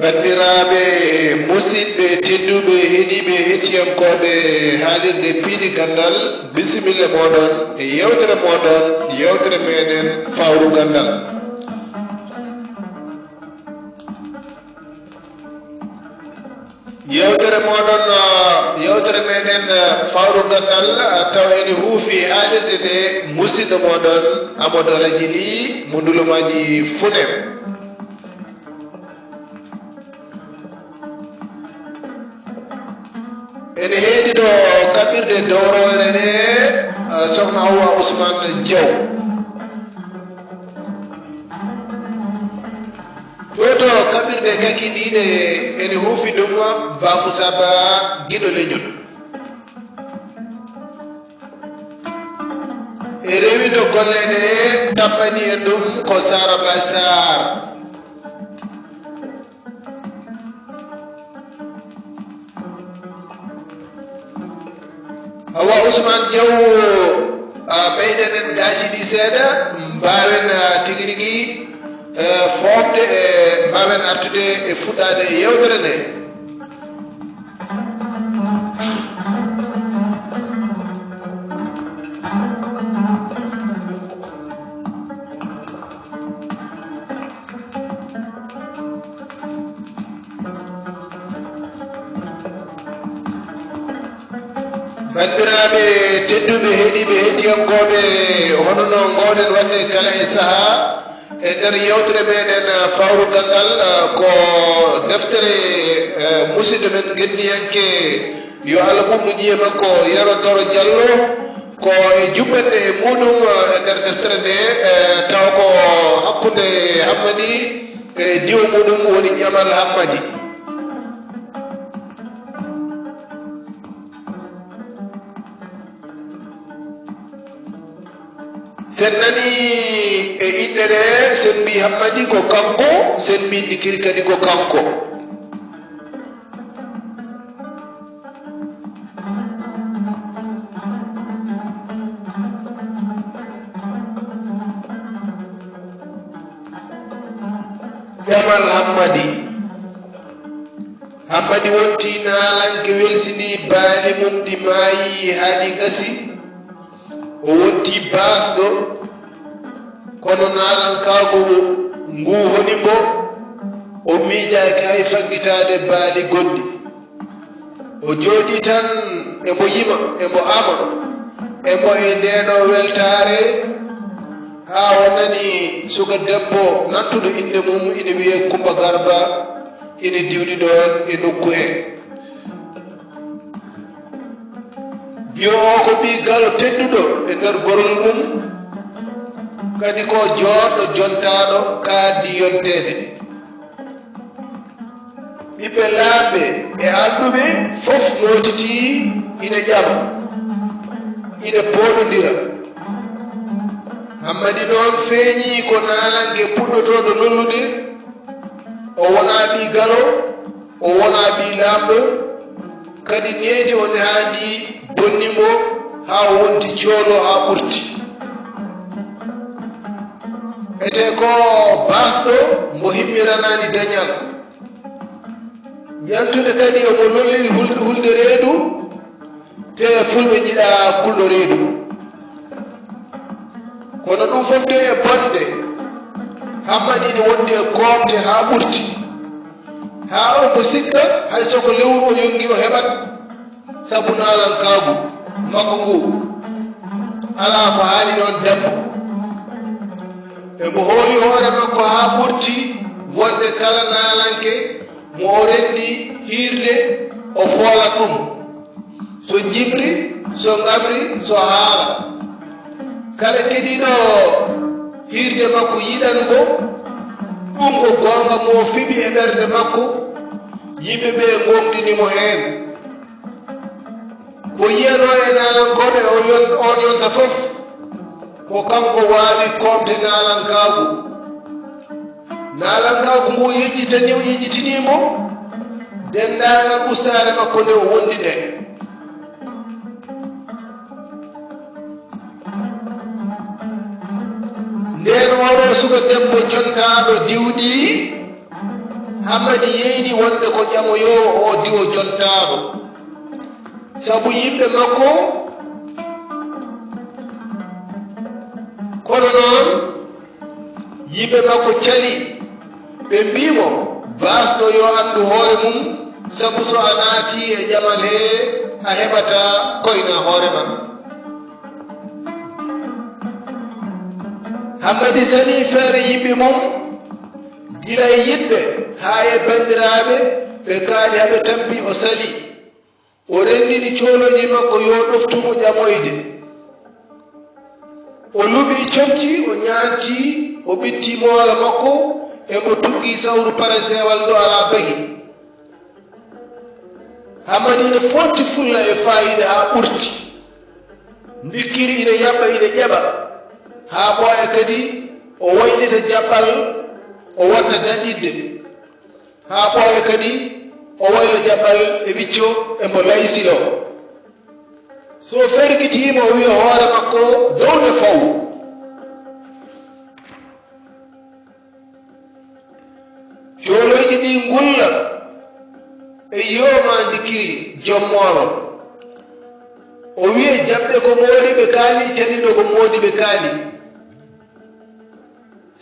bandiraɓe musidɓe tedduɓe heeɗiɓe hettiyankoɓe haalirde piiɗi gandal bisimilla moɗon e yewtere moɗon yewtere meɗen fawru gandal. yewtere moɗon yewtere meɗen fawru gandal taw ene huufi haalirde nde musidɗo moɗon Amadou Alaji Ly mo ndulomaji Funem. ene heedi ɗo kaɓirde dowrowere nde sokhna Hawa Ousmane Diaw. to kaɓirde kakidiɗe ene huufi ɗum Ba Moussa Ba Guiɗo Leñol. e rewido golle ɗe tappani en ɗum ko Sara Ba Sarr. Hawa Ousmane Diaw ɓeyɗenen gaji ɗi seeɗa mbawen tigui rigui fofde e mbawen artude e fuɗɗade yewtere nde. bandiraɓe tedduɓe heeɗiɓe hettiyankoɓe hono no gowɗen wadde kala e saaha e nder yewtere meɗen fawru gandal ko deftere musidɗo men gendiyanke yo Allah ɓumɗo ƴiye makko Yero Doro Diallo ko e juɓɓande e muɗum e nder deftere nde taw ko hakkude Hammadi e diwo muɗum woni Ƴamal Hammadi. sen nani e inɗe ɗe sen mbi Hammadi ko kanko, sen mbi Dikiri kadi ko kanko. Ƴamal Hammadi. Hammadi wonti naalanke welsini baali mum ɗi maayi haaɗi gasi. o wonti baasɗo kono naalankago ngu honi mbo o miijaaki hay faggitaade baali goɗɗi. o jooɗi tan emo yima emo ama emo e ndeɗo weltaare haa o nani suka debbo nattuɗo inde mum ine wiye Kumba Garba ine diwɗi ɗon e nokku he. yo ko ɓi galo tedduɗo e nder gorol mum kadi ko joɗɗo jontaɗo kaadi yontede. ɓiɓɓe laaɓe e alɗuɓe fof notiti ina ƴama ina poɗodira. Hammadi noon feeñi ko naalanke puɗɗotoɗo lollude. o wona ɓi galo o wona ɓi lamɗo kadi needi o nehaandi bonnimo haa wonti joolo haa ɓurti. ete ko baasɗo mbo himmiranani dañal yantude kadi omo lolliri hulde reedu te fulɓe jiɗa kulɗo reedu. kono ɗum fof de e bonde Hammadi ne wondi e koomte haa ɓurti haa omo sikka hay soko lewru o yongi o heɓat sabu naalankaagu makko ngu alaa ko haali ɗon debbo. emo hooli hoore makko haa ɓurti wonde kala naalanke mo o renndi hiirde o foolat ɗum so jibri so ngabri so haala. kala kediiɗo hiirde makko yiɗan ngo ɗum ko goonga mo fiɓi e ɓernde makko yimɓe ɓe gomɗinimo heen. ko yiyano e naalankoɓe on yonta fof ko kanko waawi komte naalankaagu. naalankaagu ngu yejjitinimo denndaangal ustaare makko nde o wondi nde. nden oɗo suka debbo jontaaɗo diwɗi Hammadi yeyni wonde ko ƴamoyowo o diwo jontaɗo sabu yimɓe makko kono noon yimɓe makko cali ɓe mbimo basɗo yo andu hoore mum sabu so a naati e ƴamal he a heɓata koyna hoore ma. Hammadi sani feere yimɓe mum gila e yiɗɓe haa e banndiraaɓe ɓe kaali haɓe tampi o sali o renndini cooloji makko yo ɗoftumo ƴamoyde o luɓi comci o ñaanti o ɓitti moola makko e mo tuggi sawru parasewal ɗo alaa bagi. Hammadi ine fonti fulla e faayida haa ɓurti ndikkiri ine yaɓɓa ine ƴeɓa haa ɓooya kadi o waylita jaɓɓal o watta daɗɗidde haa ɓooya kadi o wayla jaɓɓal e wicco e mo laysilo so fergitiima o wiya hoore makko dowde faw cooloyji ɗi ngulla e yoma ndikkiri jommooro o wiya jaɓɓe ko moodi ɓe kaali caliɗo ko moodi ɓe kaali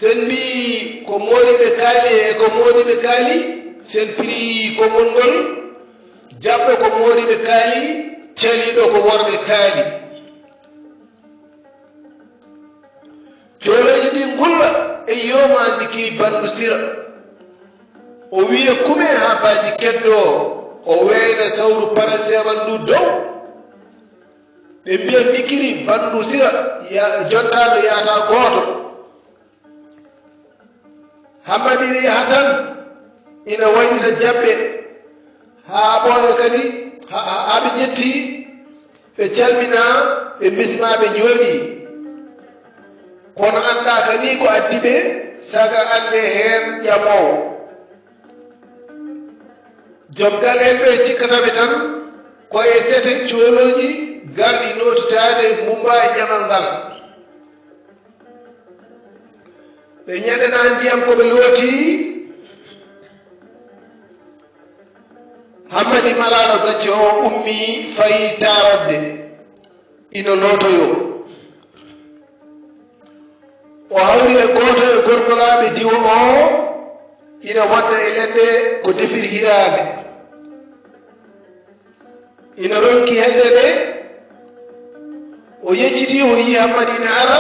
sen mbi ko moodi ɓe kaali e ko moodi ɓe kaali sen piri konngol ngol jaɓɓe ko moodi ɓe kaali caliɗo ko worɓe kaali cooloji ɗi ngulla e yoma ndikkiri bandu sira o wiya kume haa baaji keddo o weyna sawru parasewal ndu dow ɓe mbiya ndikkiri bandu sira jontaɗo yahata gooto. Hammadi wi hatan ina waynita jaɓɓe haa ɓooya kadi haa ɓe ƴetti ɓe calmina ɓe bisma ɓe jooɗi kono annda kadi ko addi ɓe saga ande heen ƴamowo jomgal en ɓe cikkataɓe tan koye sete cooloji garɗi notitade mumba e ƴamal ngal ɓe ñandana ndiyam koɓe looti Hammadi malaɗo gacce o ummi fayi tarodde ino lootoyo o hawri e gooto e gorgolaaɓe diwo o ina wadda e leɗɗe ko defiri hiraade ina ronki hedde ɗe o yecciti o yi Hammadi ina ara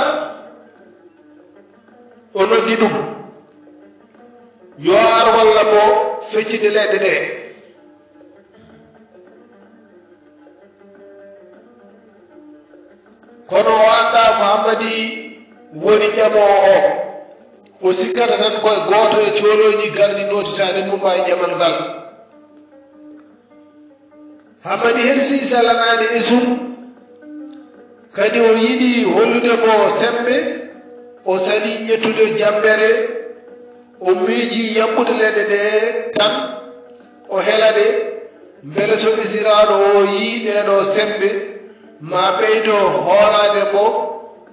o noddi ɗum yo ar walla mo feccide leɗɗe ɗe kono o annda ko Hammadi woni ƴamowo o sikkata tan koye gooto e cooloji garɗi notitade mumba e ƴamal ngal Hammadi helsi salanade e sum kadi o yiɗi hollude mo sembe o sali ƴettude jambere o miiji yamɓude leɗɗe ɗe tan o helade mbele so isiraɗo o yi ɗeɗo sembe ma ɓeydo hoolade mo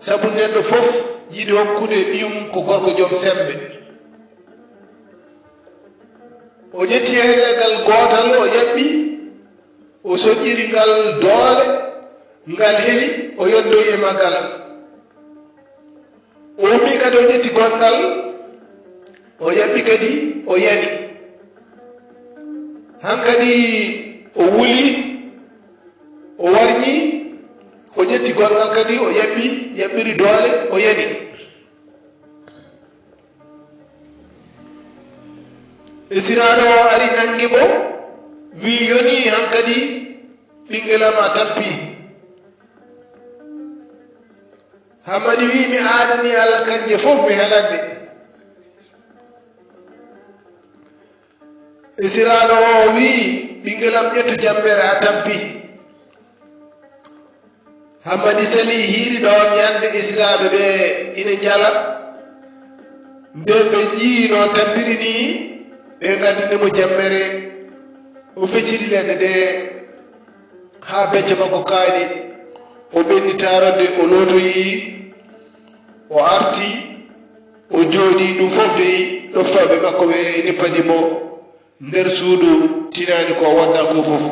sabu neɗɗo fof yiɗi hokkude ɓiyum ko gorko joom sembe o ƴetti hellegal gootal o yaɓɓi o soƴƴiri ngal doole ngal heli o yondoyi e maggal o ummi kadi o ƴetti gongal o yaɓɓi kadi o yani hankadi o wuli o warñi o ƴetti gongal kadi o yaɓɓiri doole o yani isiraɗo o ari nangi mo wi yoni hankadi ɓinguelama tampi Hammadi wi mi aadani Allah kanje fof mi helande isiraɗo o wi ɓinguelam ƴettu jambere a tampi Hammadi sali hiiri ɗon yande isiraɓe ɓe ina jala nde ɓe jii no tampiri ni ɓe gandinimo jambere o fecciri leɗɗe ɗe ha becce makko kaani o ɓenni tarodde o lootoyi o arti o jooɗi ɗum fof de ɗoftoɓe makko ɓe nippadi mo nder suudu tinani ko wonda ko fof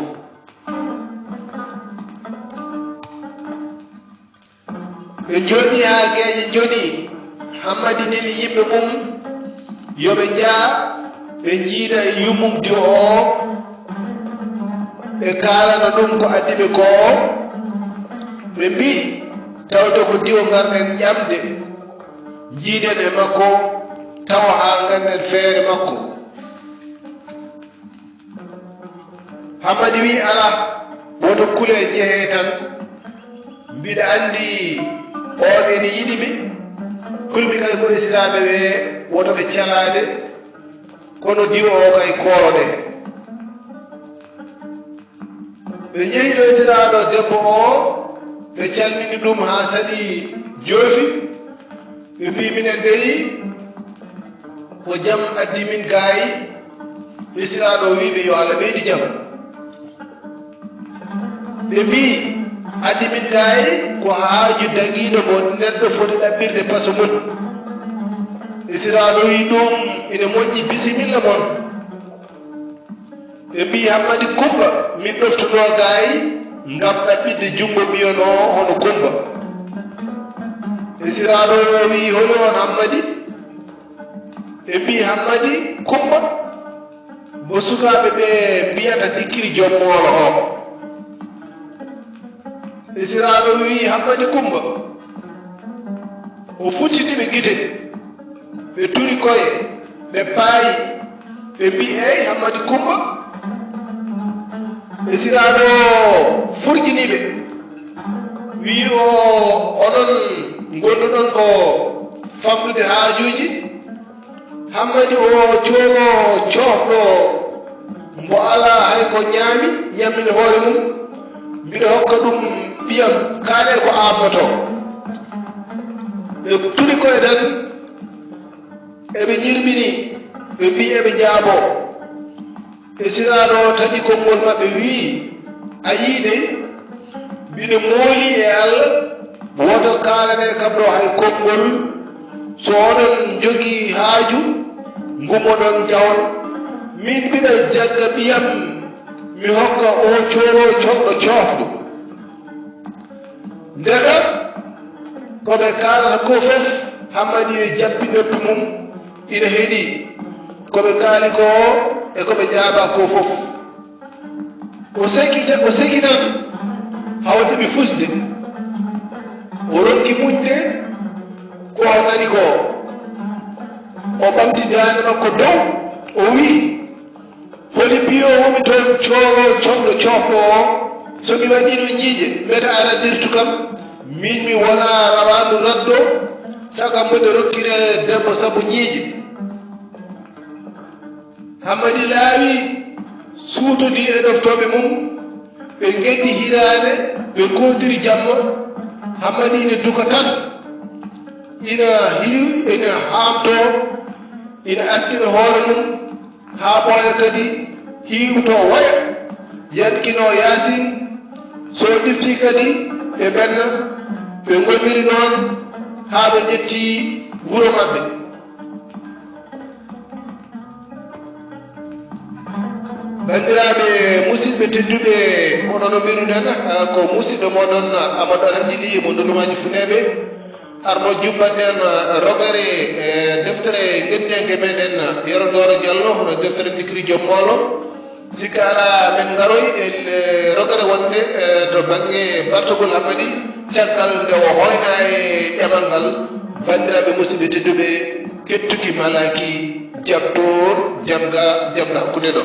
ɓe jooɗi haa geeƴe joni hammadi neni yimɓe mum yoɓe njaa ɓe jiida e yummumdi o ɓe kaalana ɗum ko addi ɓe ko ɓe mbi tawde ko diwo ngarɗen ƴamde jiiden e makko tawa haa nganden feere makko hammadi wi ala woto kule jehee tan mbiɗa anndi on ene yiɗi mi kulmi kay ko isiraɓe ɓe woto ɓe calade kono diwo o kay kooroɗe ɓe jehi ɗo isiraɗo debbo o ɓe calmini ɗum ha saɗi joofi ɓe mbi minen deyi ko jam addi min gaayi isiraɗo wiɓe yo Allah ɓeydi jam ɓe mbi addi min gaayi ko haaju dagiiɗo mo neɗɗo foti ɗaɓɓirde paso mum isiraɗo wi ɗum ene moƴƴi bisimilla moon ɓe mbi hammadi kumba min ɗoftuno gaayi ngam ɗaɓɓidde junngo mbiyon o hono kumba isiraɗo wi holi on hammadi ɓe mbi hammadi kumba mo sukaaɓe ɓe mbiyata dikkiri jommoolo o isiraɗo wi hammadi kumba o futtiniɓe gite ɓe turi koye ɓe paayi ɓe mbi eyi hammadi kumba isiraɗo furƴiniɓe wi o onon gonɗuɗon ko famɗude haajuji hammadi o coono coofɗo mbo ala hay ko ñammini hoore mum mbiɗa hokka ɗum ɓiyam kaane ko amnoto ɓe turi koye tan eɓe ñirɓini ɓe mbi eɓe jaabo isiraɗo taƴi konngol maɓɓe wii a yiide mbiɗa mooli e Allah woto kaalane kam ɗo hay konngol so oɗon jogii haaju ngumoɗon jawon min mbiɗa jagga ɓiyam mi hokka o cooro colɗo coofɗo ndega koɓe kaalata ko fof hammadi ne jappi noppi mum ina heeɗi koɓe kaali ko e koɓe jaaba ko fof o seginan hawdeɓe fusde o ronki muñde ko nani ko o ɓamti daande makko dow o wii holi mbiyo womi toon cooro colɗo coofɗo o somi waɗino ñiiƴe mbete a raddirtu kam min mi wona rawandu raddo sagam mboɗe rokkire debbo sabu ñiiƴe hammadi laawi suutodi e ɗoftoɓe mum ɓe geddi hiraade ɓe koodiri jamma hammadi ine duka tan ina hiiw ina haamto ina askina hoore mum haa ɓooya kadi hiiwto waya yankino yaasin so ɗifti kadi ɓe ɓenna ɓe ngomiri noon haa ɓe ƴetti wuro maɓɓe bandiraɓe musidɓe tedduɓe oɗo no mbiruɗen ko musidɗo moɗon amadou alhamdili mo ndundumaji funeɓe arno jubbanɗen rogere e deftere gendege meɗen yero doro diallo hono deftere dikri jommolo sikka ala men garoy e rogere wonde to banggue bartogol hammadi caggal nde o hoyna e ƴamal ngal bandiraɓe musidɓe tedduɓe kettuki malaki jabtor jamga hakkude ɗo